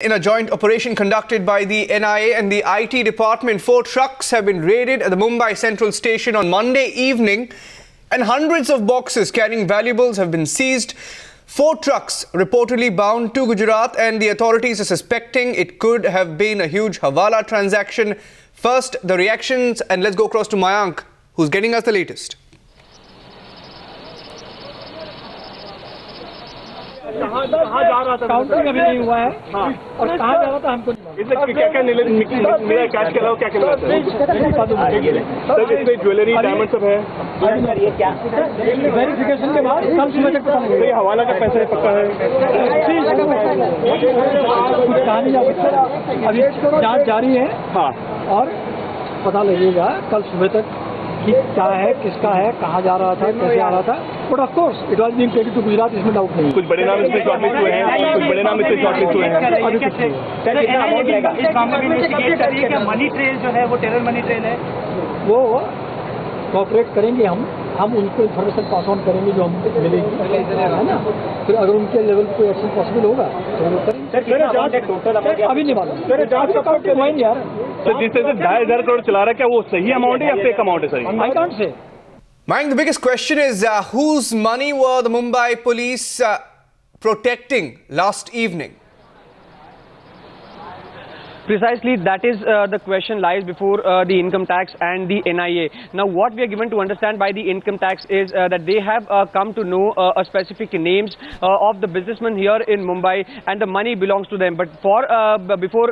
In a joint operation conducted by the NIA and the IT department, 4 trucks have been raided at the Mumbai Central Station on Monday evening and hundreds of boxes carrying valuables have been seized. 4 trucks reportedly bound to Gujarat and the authorities are suspecting it could have been a huge Hawala transaction. First, the reactions, and let's go across to Mayank, who's getting us the latest. कहाँ जा रहा था? Counting अभी नहीं हुआ है। हाँ। और कहाँ जा रहा था हमको क्या मिला कैश के अलावा क्या मिला सर? इसमें ज्वेलरी डायमंड सब है। ये क्या वेरिफिकेशन के बाद कल सुबह तक पता लगेगा। ये हवाला का पैसा है, पक्का है? कुछ कहा नहीं जा सकता, अभी जांच जारी है। हाँ, और पता लगेगा कल सुबह तक कि क्या है, किसका है, कहाँ जा रहा था, कैसे आ रहा था। But of course it was being taken to Gujarat, इसमें डाउट नहीं। कुछ बड़े नाम इसमें शॉर्टलिस्ट हुए हैं, कुछ बड़े नाम इसमें शॉर्टलिस्ट हुए हैं। अभी कुछ नहीं। मनी ट्रेल जो है वो टेरर मनी ट्रेल है, वो कोऑपरेट करेंगे। हम उनको इन्फॉर्मेशन पास ऑन करेंगे जो हम मिलेगी, है ना। फिर अगर उनके लेवल पर कोई एक्शन पॉसिबल होगा तो वो करेंगे। अभी नहीं मालूम, यार। तो जिस तरह से 2,500 करोड़ चला रहा है, क्या वो सही अमाउंट है या फेक अमाउंट है? Sir, I can't say. Mayank, the biggest question is whose money were the Mumbai police protecting last evening? Precisely, that is the question lies before the income tax and the NIA. Now, what we are given to understand by the income tax is that they have come to know a specific names of the businessmen here in Mumbai, and the money belongs to them. But before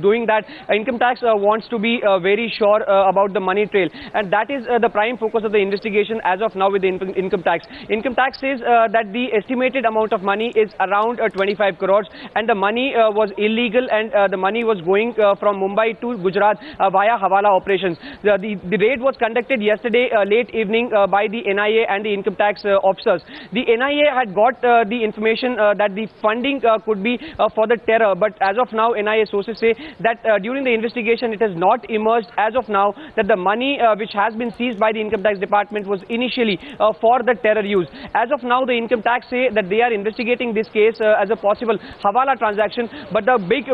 doing that, income tax wants to be very sure about the money trail, and that is the prime focus of the investigation as of now with the income tax. Income tax says that the estimated amount of money is around 25 crores, and the money was illegal, and the money was going from Mumbai to Gujarat via Hawala operations. The raid was conducted yesterday late evening by the NIA and the income tax officers. The NIA had got the information that the funding could be for the terror, but as of now NIA sources say that during the investigation it has not emerged as of now that the money which has been seized by the income tax department was initially for the terror use. As of now the income tax say that they are investigating this case as a possible Hawala transaction, but the big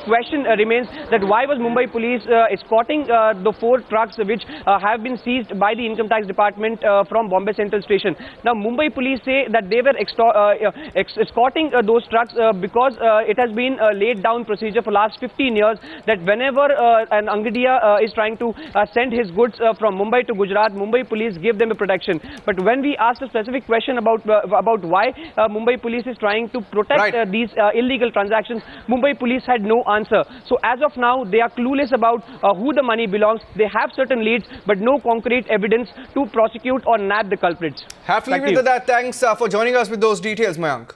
question remains that why was Mumbai police escorting the 4 trucks which have been seized by the income tax department from Bombay Central Station. Now Mumbai police say that they were escorting those trucks because it has been a laid down procedure for last 15 years that whenever an Angadiya is trying to send his goods from Mumbai to Gujarat, Mumbai police give them a protection. But when we asked a specific question about why Mumbai police is trying to protect these illegal transactions, Mumbai police had no answer. So as of now, they are clueless about who the money belongs. They have certain leads, but no concrete evidence to prosecute or nab the culprits. Have to leave it at that. Thanks for joining us with those details, Mayank.